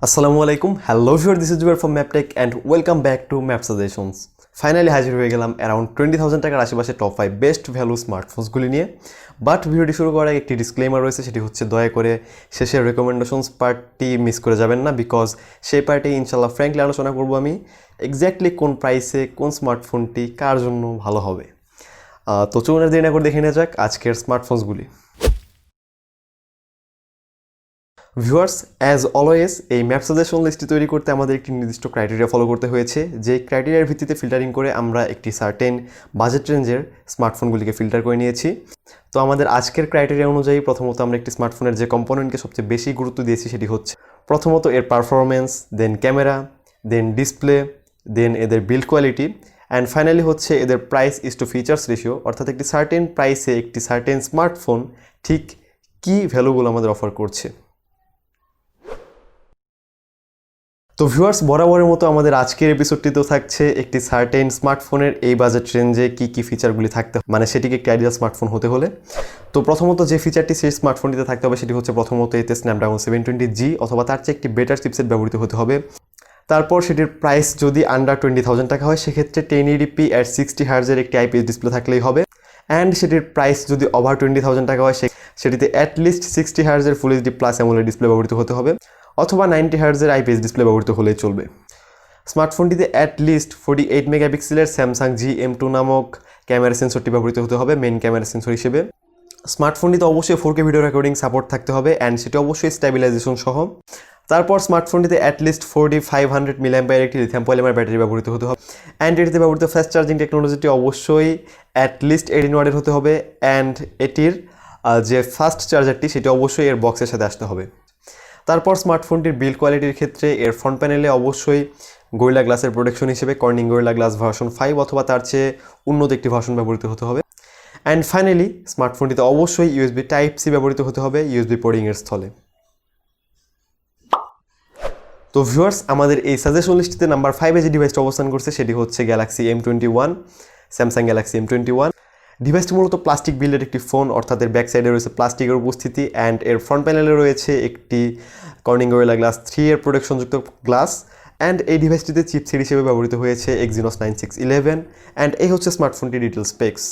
আসসালামু আলাইকুম, hello viewer, this is Zubair from Maptech and welcome back to map suggestions. Finally হাজির হয়ে গেলাম অ্যারাউন্ড 20,000 টাকার আশেপাশে টপ 5 বেস্ট ভ্যালু স্মার্টফোনসগুলি নিয়ে। বাট ভিডিওটি শুরু করার আগে একটি ডিসক্লেমার রয়েছে, সেটি হচ্ছে দয়া করে শেষের রেকমেন্ডেশনস পার্টটি মিস করে যাবেন না, বিকজ সেই পার্টে ইনশাল্লাহ ফ্র্যাঙ্কলি আলোচনা করবো আমি এক্স্যাক্টলি কোন প্রাইসে কোন স্মার্টফোনটি কার জন্য ভালো হবে। তো চলুন আর দেরি না করে দেখে নেওয়া যাক আজকের স্মার্টফোনসগুলি। ভিউয়ার্স, অ্যাজ অলওয়েজ এই ম্যাপ সাজেশন লিস্টটি তৈরি করতে আমাদের একটি নির্দিষ্ট ক্রাইটেরিয়া ফলো করতে হয়েছে, যে ক্রাইটেরিয়ার ভিত্তিতে ফিল্টারিং করে আমরা একটি সার্টেন বাজেট রেঞ্জের স্মার্টফোনগুলিকে ফিল্টার করে নিয়েছি। তো আমাদের আজকের ক্রাইটেরিয়া অনুযায়ী প্রথমত আমরা একটি স্মার্টফোনের যে কম্পোনেন্টকে সবচেয়ে বেশি গুরুত্ব দিয়েছি সেটি হচ্ছে প্রথমত এর performance, then camera, then display, then এদের বিল্ড কোয়ালিটি, অ্যান্ড ফাইনালি হচ্ছে এদের price is to features ratio, অর্থাৎ একটি সার্টেন প্রাইসে একটি সার্টেন স্মার্টফোন ঠিক কী ভ্যালুগুলো আমাদের অফার করছে। তো ভিউয়ার্স, বরাবরের মতো আমাদের আজকের এপিসোডটিতেও থাকছে একটি সার্টেন স্মার্টফোনের এই বাজেট রেঞ্জে কী ফিচারগুলি থাকতে, মানে সেটিকে একটি আইডিয়াল স্মার্টফোন হতে হলে। তো প্রথমত যে ফিচারটি সেই স্মার্টফোনটিতে থাকতে হবে সেটি হচ্ছে প্রথমত এতে স্ন্যাপড্রাগন 720G অথবা তার চেয়ে একটি বেটার চিপসেট ব্যবহৃত হতে হবে। তারপর সেটির প্রাইস যদি আন্ডার 20,000 টাকা হয় সেক্ষেত্রে 1080p at 60 হার্জের একটি আইপিএস ডিসপ্লে থাকলেই হবে। অ্যান্ড সেটির প্রাইস যদি ওভার 20,000 টাকা হয় সেটিতে অ্যাটলিস্ট 60 হার্জের full HD plus AMOLED display ব্যবহৃত হতে হবে, অথবা 90 হার্জের আইপিএস ডিসপ্লে ব্যবহৃত হলেই চলবে। স্মার্টফোনটিতে অ্যাটলিস্ট 48 মেগাপিক্সেলের স্যামসাং GM2 নামক ক্যামেরা সেন্সরটি ব্যবহৃত হতে হবে মেইন ক্যামেরা সেন্সর হিসেবে। স্মার্টফোনটিতে অবশ্যই 4K ভিডিও রেকর্ডিং সাপোর্ট থাকতে হবে, অ্যান্ড সেটি অবশ্যই স্ট্যাবিলাইজেশন সহ। তারপর স্মার্টফোনটিতে অ্যাটলিস্ট 4500 mAh একটি লিথিয়াম পলিমার ব্যাটারি ব্যবহৃত হতে হবে, অ্যান্ড এটিতে ব্যবহৃত ফাস্ট চার্জিং টেকনোলজিটি অবশ্যই অ্যাটলিস্ট 18 ওয়াটের হতে হবে, অ্যান্ড এটির যে ফাস্ট চার্জারটি সেটি অবশ্যই এর বক্সের সাথে আসতে হবে। তারপর স্মার্টফোনটির বিল্ড কোয়ালিটির ক্ষেত্রে এর ফ্রন্ট প্যানেলে অবশ্যই গরিলা গ্লাসের প্রোটেকশন হিসেবে কর্নিং গরিলা গ্লাস ভার্সন 5 অথবা তার চেয়ে উন্নত একটি ভার্সন ব্যবহৃত হতে হবে। অ্যান্ড ফাইনালি স্মার্টফোনটিতে অবশ্যই USB Type-C ব্যবহৃত হতে হবে ইউএসবি পোর্টিংয়ের স্থলে। তো ভিউয়ার্স, আমাদের এই সাজেশন লিস্টটিতে নাম্বার 5-এ যে ডিভাইসটা অবস্থান করছে সেটি হচ্ছে Galaxy M21, Samsung Galaxy M21। ডিভাইসটি মূলত প্লাস্টিক বিল্ডের একটি ফোন, অর্থাৎ এর ব্যাক সাইডে রয়েছে প্লাস্টিকের উপস্থিতি, অ্যান্ড এর ফ্রন্ট প্যানেলে রয়েছে একটি কর্নিং গরিলা গ্লাস 3 এর প্রোটেকশনযুক্ত গ্লাস, অ্যান্ড এই ডিভাইসটিতে চিপসেট হিসেবে ব্যবহৃত হয়েছে Exynos 9611, অ্যান্ড এই হচ্ছে স্মার্টফোনটির ডিটেল স্পেক্স।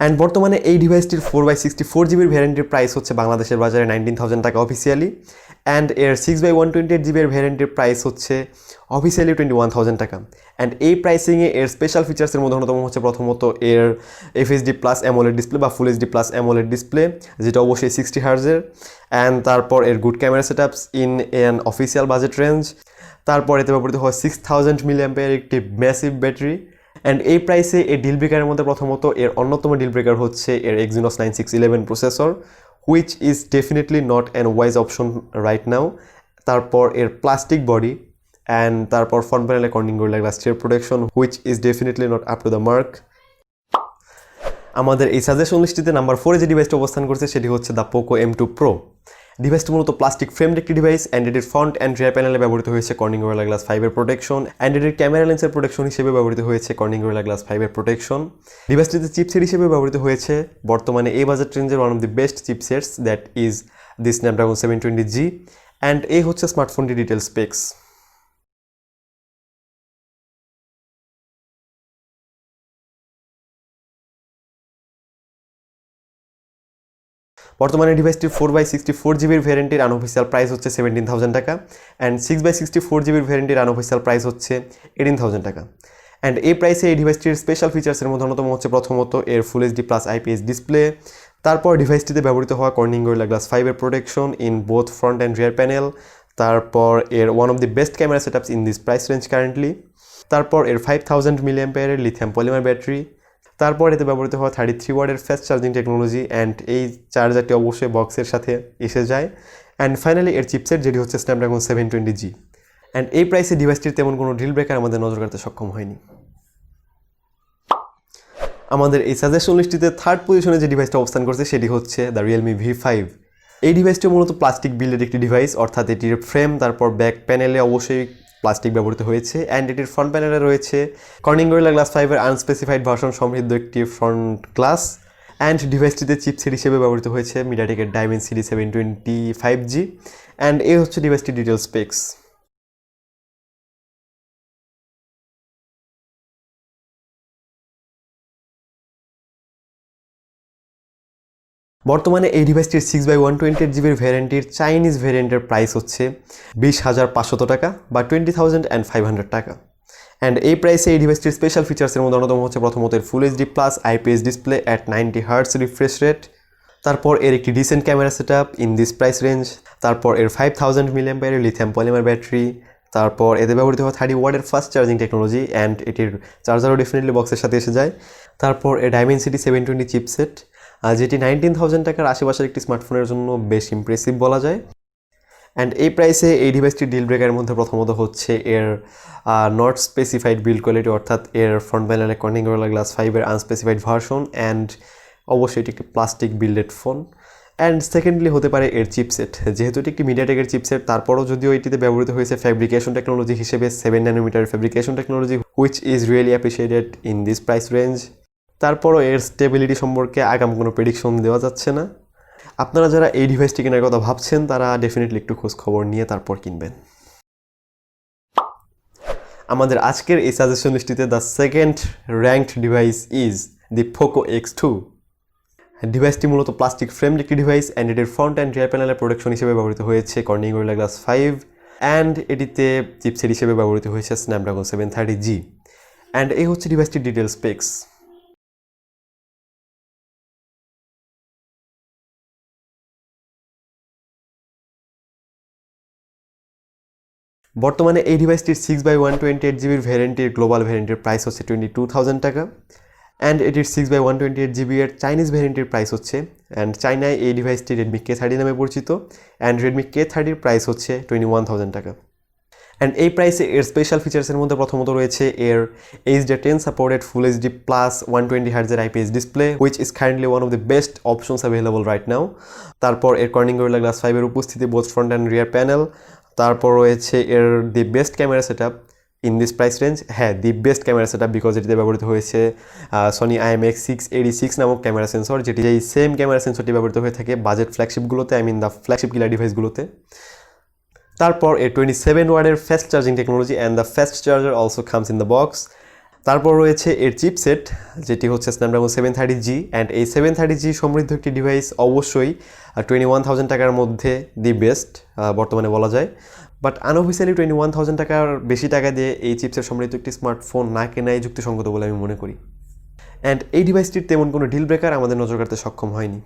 অ্যান্ড বর্তমানে এই ডিভাইসটির 4x64GB ভ্যারিয়েন্টের প্রাইস হচ্ছে বাংলাদেশের বাজারে 19,000 টাকা অফিসিয়ালি, অ্যান্ড এর 6x128GB ভ্যারিয়েন্টের প্রাইস হচ্ছে অফিসিয়ালি 21,000 টাকা। অ্যান্ড এই প্রাইসিংয়ে এর স্পেশাল ফিচার্সের মধ্যে অন্যতম হচ্ছে প্রথমত এর FHD প্লাস অ্যামোলেড ডিসপ্লে বা full HD plus AMOLED display, যেটা অবশ্যই 60 হার্জের, অ্যান্ড তারপর এর good camera setups in an official budget range. তারপর এতে ব্যবহৃত হয় 6000 mAh একটি ম্যাসিভ ব্যাটারি। অ্যান্ড এই প্রাইসে এই ডিল ব্রেকারের মধ্যে প্রথমত এর অন্যতম ডিল ব্রেকার হচ্ছে এর Exynos 9611 processor, which is definitely not an wise option right now. তারপর এর প্লাস্টিক বডি, অ্যান্ড তারপর ফ্রন্ট প্যানেলে Corning Gorilla glass 3 protection, which is definitely not up to the mark. আমাদের এই সাজেশন লিস্টটিতে নাম্বার 4-এ যে ডিভাইসটা অবস্থান করছে সেটি হচ্ছে দ্য পোকো M2 Pro। ডিভাইসটি মূলত প্লাস্টিক ফ্রেমড একটি ডিভাইস, অ্যান্ড এটির ফ্রন্ট অ্যান্ড রিয়ার প্যানেলে ব্যবহৃত হয়েছে কর্নিং গরিলা গ্লাস 5 এর প্রোটেকশন, অ্যান্ড এটির ক্যামেরা লেন্সের প্রোটেকশন হিসেবে ব্যবহৃত হয়েছে কর্নিং গরিলা গ্লাস 5 এর প্রোটেকশন। ডিভাইসটিতে চিপসেট হিসেবে ব্যবহৃত হয়েছে বর্তমানে এই বাজেট রেঞ্জের one of the best chipsets, that is the Snapdragon 720G, and এই হচ্ছে স্মার্টফোনটি ডিটেল স্পেক্স। বর্তমানে ডিভাইসটির 4x64GB ভ্যারিয়েন্টের আনঅফিসিয়াল প্রাইস হচ্ছে 17,000 টাকা, অ্যান্ড 6x64GB ভ্যারিয়েন্টের আনঅফিসিয়াল প্রাইস হচ্ছে 18,000 টাকা। অ্যান্ড এই প্রাইসে এই ডিভাইসটির স্পেশাল ফিচার্সের মধ্যে অন্যতম হচ্ছে প্রথমত এর full HD plus IPS display, তারপর ডিভাইসটিতে ব্যবহৃত হওয়া কর্নিং গরিলা গ্লাস 5 এর protection in both front and rear panel, তারপর এর one of the best camera setups in this price range currently, তারপর এর 5000 mAh এর লিথিয়াম পলিমার ব্যাটারি, তারপর এতে ব্যবহৃত হওয়া 33 ওয়াটের ফাস্ট চার্জিং টেকনোলজি, অ্যান্ড এই চার্জারটি অবশ্যই বক্সের সাথে এসে যায়, অ্যান্ড ফাইনালি এর চিপসেট যেটি হচ্ছে স্ন্যাপড্রাগন 720G। অ্যান্ড এই প্রাইসে ডিভাইসটির তেমন কোনো ডিল ব্রেকার আমাদের নজর কাড়তে সক্ষম হয়নি। আমাদের এই সাজেশন লিস্টটিতে থার্ড পজিশনে যে ডিভাইসটা অবস্থান করছে সেটি হচ্ছে দ্য রিয়েলমি V5। এই ডিভাইসটি মূলত প্লাস্টিক বিল্ডের একটি ডিভাইস, অর্থাৎ এটির ফ্রেম তারপর ব্যাক প্যানেলে অবশ্যই প্লাস্টিক ব্যবহৃত হয়েছে অ্যান্ড এটির ফ্রন্ট প্যানেলে রয়েছে কর্নিং গরিলা গ্লাস 5-এর আনস্পেসিফাইড ভার্সন সমৃদ্ধ একটি ফ্রন্ট গ্লাস অ্যান্ড ডিভাইসটিতে চিপসেট হিসেবে ব্যবহৃত হয়েছে মিডিয়াটেকের ডাইমেনসিটি 725G অ্যান্ড এই হচ্ছে ডিভাইসটির ডিটেল স্পেক্স। বর্তমানে এই ডিভাইসটির 6x128GB ভ্যারিয়েন্টের চাইনিজ ভ্যারিয়েন্টের প্রাইস হচ্ছে 20,500 টাকা বা 20,500 টাকা অ্যান্ড এই প্রাইসে এই ডিভাইসটির স্পেশাল ফিচার্সের মধ্যে অন্যতম হচ্ছে প্রথমত এর full HD plus IPS display at 90 Hz refresh rate, তারপর এর একটি decent camera set up in this price range, তারপর এর 5000 mAh লিথিয়াম পলিমার ব্যাটারি, তারপর এতে ব্যবহৃত হয় 30 ওয়াটের ফাস্ট চার্জিং টেকনোলজি অ্যান্ড এটির চার্জারও ডেফিনেটলি বক্সের সাথে এসে যায়, তারপর এর ডাইমেনসিটি 720 চিপসেট যেটি 19,000 টাকার আশেপাশের একটি স্মার্টফোনের জন্য বেশ ইমপ্রেসিভ বলা যায় অ্যান্ড এই প্রাইসে এই ডিভাইসটির ডিল ব্রেকারের মধ্যে প্রথমত হচ্ছে এর নট স্পেসিফাইড বিল্ড কোয়ালিটি, অর্থাৎ এর ফ্রন্ট প্যানেলে কর্নিং গরিলা গ্লাস 5-এর আনস্পেসিফাইড ভার্সন অ্যান্ড অবশ্যই এটি একটি plastic builded phone and secondly হতে পারে এর চিপসেট, যেহেতু এটি একটি মিডিয়াটেকের চিপসেট তারপরও যদিও এটিতে ব্যবহৃত হয়েছে ফ্যাব্রিকেশন টেকনোলজি হিসেবে 7nm fabrication technology which is really appreciated in this price range. তারপরও এর স্টেবিলিটি সম্পর্কে আগাম কোনো প্রেডিকশন দেওয়া যাচ্ছে না। আপনারা যারা এই ডিভাইসটি কেনার কথা ভাবছেন তারা ডেফিনেটলি একটু খোঁজ খবর নিয়ে তারপর কিনবেন। আমাদের আজকের এই সাজেশন লিস্টিতে the second ranked device is the Poco X2। ডিভাইসটি মূলত প্লাস্টিক ফ্রেমড একটি ডিভাইস অ্যান্ড এটির ফ্রন্ট অ্যান্ড রিয়ার প্যানেলের প্রোটেকশন হিসেবে ব্যবহৃত হয়েছে কর্নিং গরিলা গ্লাস 5 অ্যান্ড এটিতে চিপসেট হিসেবে ব্যবহৃত হয়েছে স্ন্যাপড্রাগন 730G অ্যান্ড এই হচ্ছে ডিভাইসটির ডিটেল স্পেক্স। বর্তমানে এই ডিভাইসটির 6x128GB ভ্যারিয়েন্টের গ্লোবাল ভ্যারিয়েন্টের প্রাইস হচ্ছে 22,000 টাকা অ্যান্ড এটির 6x128GB এর চাইনিজ ভ্যারিয়েন্টের প্রাইস হচ্ছে অ্যান্ড চায়নায় এই ডিভাইসটি রেডমি K30 নামে পরিচিত অ্যান্ড রেডমি K30-র প্রাইস হচ্ছে 21,000 টাকা অ্যান্ড এই প্রাইসে এর স্পেশাল ফিচার্সের মধ্যে প্রথমত রয়েছে এর HD10 supported full HD plus 120 Hz IPS display which is currently one of the best options available right now, তারপর এর কর্নিং গরিলা গ্লাস 5-এর উপস্থিতি both front and rear panel, তারপর রয়েছে এর the best camera set up in this price range, হ্যাঁ the best camera set up because এটিতে ব্যবহৃত হয়েছে সনি IMX686 নামক ক্যামেরা সেন্সর, যেটি এই সেম ক্যামেরা সেন্সরটি ব্যবহৃত হয়ে থাকে বাজেট ফ্ল্যাগশিপগুলোতে, I mean the flagship killer ডিভাইসগুলোতে। তারপর এর 27 ওয়াটের fast charging technology and the fast charger also comes in the box. তারপর রয়েছে এর চিপসেট যেটি হচ্ছে স্ন্যাপড্রাগন 730G অ্যান্ড এই 730G সমৃদ্ধ একটি ডিভাইস অবশ্যই 21,000 টাকার মধ্যে দি বেস্ট বর্তমানে বলা যায়, বাট আনঅফিসিয়ালি 21,000 টাকার বেশি টাকা দিয়ে এই চিপসেট সমৃদ্ধ একটি স্মার্টফোন না কেনাই যুক্তিসঙ্গত বলে আমি মনে করি অ্যান্ড এই ডিভাইসটির তেমন কোনো ডিল ব্রেকার আমাদের নজর কাড়তে সক্ষম হয়নি।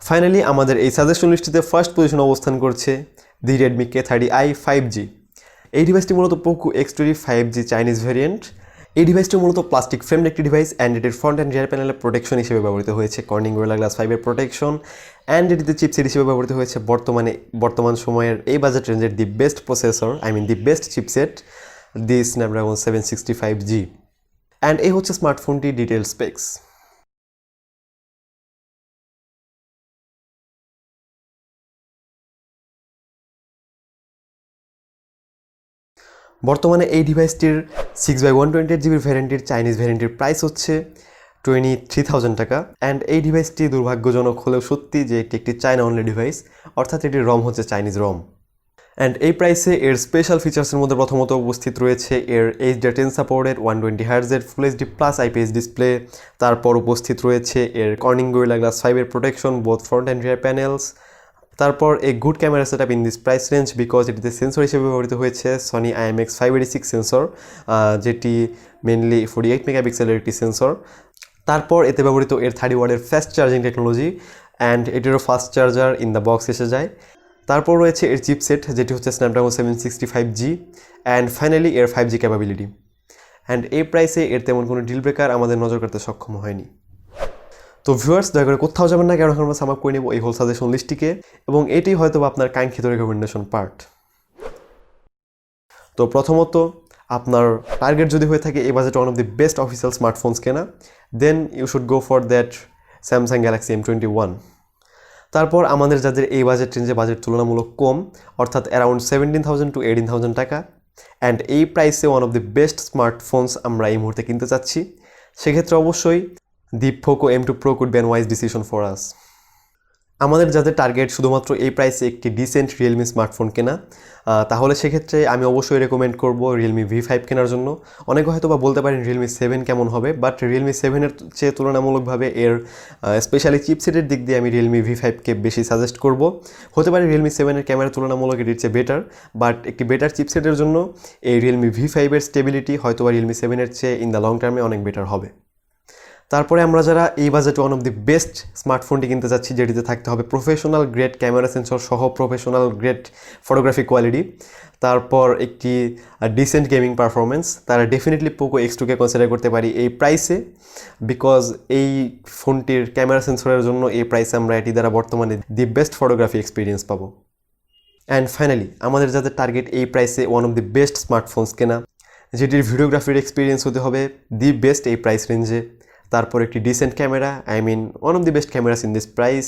ফাইনালি আমাদের এই সাজেশন লিস্টিতে ফার্স্ট পজিশন অবস্থান করছে দি রেডমি K30i 5G। এই ডিভাইসটি মূলত Poco X2 5G Chinese variant. এই ডিভাইসটি মূলত প্লাস্টিক ফ্রেমড একটি ডিভাইস অ্যান্ড এটির ফ্রন্ট অ্যান্ড রিয়ার প্যানেলের প্রোটেকশন হিসেবে ব্যবহৃত হয়েছে কর্নিং গরিলা গ্লাস 5-এর প্রোটেকশন অ্যান্ড এটিতে চিপসেট হিসেবে ব্যবহৃত হয়েছে বর্তমান সময়ের এই বাজেট রেঞ্জের the best processor, I mean the best chipset, the Snapdragon 765G and এই হচ্ছে স্মার্টফোনটির ডিটেল স্পেক্স। বর্তমানে এই ডিভাইসটির 6x128GB ভ্যারিয়েন্টের চাইনিজ ভ্যারিয়েন্টের প্রাইস হচ্ছে 23,000 টাকা অ্যান্ড এই ডিভাইসটি দুর্ভাগ্যজনক হলেও সত্যি যে এটি একটি চায়না অনলি ডিভাইস, অর্থাৎ এটির রম হচ্ছে চাইনিজ রম অ্যান্ড এই প্রাইসে এর স্পেশাল ফিচার্সের মধ্যে প্রথমত উপস্থিত রয়েছে এর HD10 supported 120 Hz full HD plus IPS display, তারপর উপস্থিত রয়েছে এর কর্নিং গরিলা গ্লাস 5-এর protection both front and rear panels, তারপর a good camera set up in this price range because এটিতে সেন্সর হিসেবে ব্যবহৃত হয়েছে সনি IMX586 সেন্সর যেটি মেনলি 48 মেগাপিক্সেলের একটি সেন্সর, তারপর এতে ব্যবহৃত এর 30 ওয়াটের ফাস্ট চার্জিং টেকনোলজি অ্যান্ড এটিরও fast charger in the box এসে যায়, তারপর রয়েছে এর চিপসেট যেটি হচ্ছে স্ন্যাপড্রাগন 765G অ্যান্ড ফাইনালি এর 5G ক্যাপাবিলিটি অ্যান্ড এই প্রাইসে এর তেমন কোনো ডিল ব্রেকার আমাদের নজর কাড়তে সক্ষম হয়নি। তো ভিউয়ার্স দয়া করে কোথাও যাবেন না, কারণ আমরা সাম আপ করে নেব এই হোল সাজেশন লিস্টটিকে এবং এটি হয়তো আপনার কাঙ্ক্ষিত রেকমেন্ডেশন পার্ট। তো প্রথমত আপনার টার্গেট যদি হয়ে থাকে এই budget one of the best official smartphones কেনা, then you should go for that Samsung Galaxy M21। তারপর আমাদের যাদের এই বাজেট রেঞ্জে বাজেট তুলনামূলক কম, অর্থাৎ অ্যারাউন্ড 17,000 to 18,000 টাকা, অ্যান্ড এই প্রাইসে one of the best smartphones আমরা এই মুহূর্তে কিনতে চাচ্ছি, সেক্ষেত্রে অবশ্যই the Poco M2 Pro could be an wise decision for us. আমাদের যাদের টার্গেট শুধুমাত্র এই প্রাইসে একটি ডিসেন্ট রিয়েলমি স্মার্টফোন কেনা, তাহলে সেক্ষেত্রে আমি অবশ্যই রেকমেন্ড করব রিয়েলমি V5 কেনার জন্য। অনেকে হয়তো বা বলতে পারেন রিয়েলমি 7 কেমন হবে, বাট রিয়েলমি 7-এর চেয়ে তুলনামূলকভাবে এর স্পেশালি চিপসেটের দিক দিয়ে আমি রিয়েলমি V5-কে বেশি সাজেস্ট করব। হতে পারে রিয়েলমি 7-এর ক্যামেরা তুলনামূলক এটির চেয়ে বেটার, বাট একটি বেটার চিপসেটের জন্য এই রিয়েলমি V5-এর স্টেবিলিটি হয়তো বা রিয়েলমি 7-এর চেয়ে ইন দ্য লং টার্মে অনেক বেটার হবে। তারপরে আমরা যারা এই বাজেটে ওয়ান অফ দি বেস্ট স্মার্টফোনটি কিনতে চাচ্ছি, যেটিতে থাকতে হবে প্রফেশনাল গ্রেড ক্যামেরা সেন্সর সহ প্রফেশনাল গ্রেড ফটোগ্রাফি কোয়ালিটি, তারপর একটি ডিসেন্ট গেমিং পারফরমেন্স, তারা ডেফিনেটলি পোকো X2-কে কনসিডার করতে পারি এই প্রাইসে, বিকজ এই ফোনটির ক্যামেরা সেন্সরের জন্য এই প্রাইসে আমরা এটি দ্বারা বর্তমানে দি বেস্ট ফটোগ্রাফি এক্সপিরিয়েন্স পাবো। অ্যান্ড ফাইনালি আমাদের যাদের টার্গেট এই প্রাইসে one of the best smartphones কেনা, যেটির ভিডিওগ্রাফির এক্সপিরিয়েন্স হতে হবে দি বেস্ট এই প্রাইস রেঞ্জে, তারপর একটি decent camera, one of the best cameras in this price,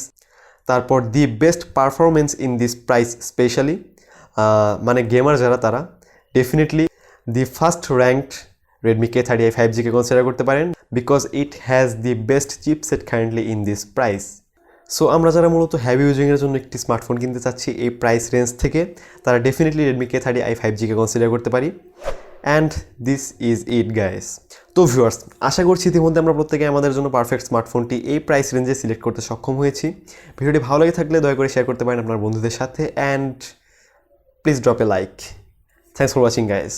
তারপর the best performance in this price specially, মানে গেমার যারা তারা definitely the first ranked Redmi K30i 5G-কে কনসিডার করতে পারেন, because it has the best chipset currently in this price. So আমরা যারা মূলত হ্যাভি ইউজিংয়ের জন্য একটি স্মার্টফোন কিনতে চাচ্ছি এই প্রাইস রেঞ্জ থেকে, তারা ডেফিনেটলি রেডমি K30i 5G-কে কনসিডার করতে পারি। And this is it guys. তো ভিউয়ার্স, আশা করছি ইতিমধ্যে আমরা প্রত্যেকে আমাদের জন্য পারফেক্ট স্মার্টফোনটি এই প্রাইস রেঞ্জে সিলেক্ট করতে সক্ষম হয়েছি। ভিডিওটি ভালো লাগে থাকলে দয়া করে শেয়ার করতে পারেন আপনার বন্ধুদের সাথে, and please drop A like. Thanks for watching guys.